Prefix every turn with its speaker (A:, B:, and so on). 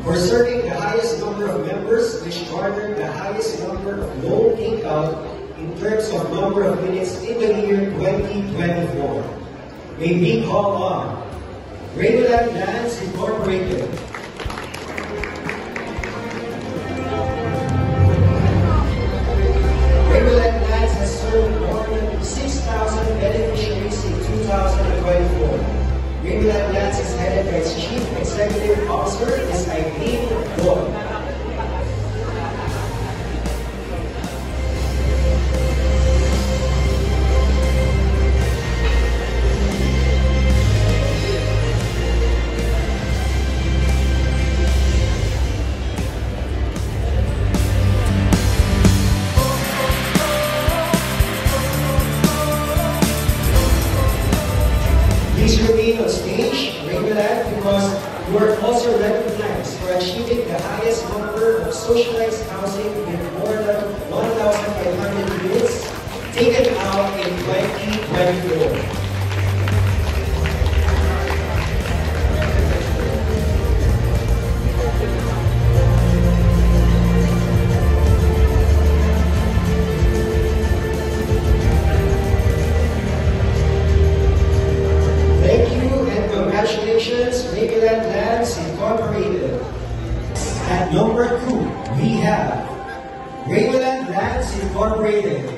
A: For serving the highest number of members, which garnered the highest number of loan takeout in terms of number of units in the year 2024. May we call on Rayland Lands Incorporated, Rayland Lands has served more than 6,000 beneficiaries in 2024. Rayland Lands is headed by its Chief Executive Officer, Ms. Eileen Doyle. Please remain on stage, Rayland, because you are also recognized for achieving the highest number of socialized housing with more than 1,500 units taken out in 2024. Congratulations, Rayland Lands Incorporated. At number 2, we have Rayland Lands Incorporated.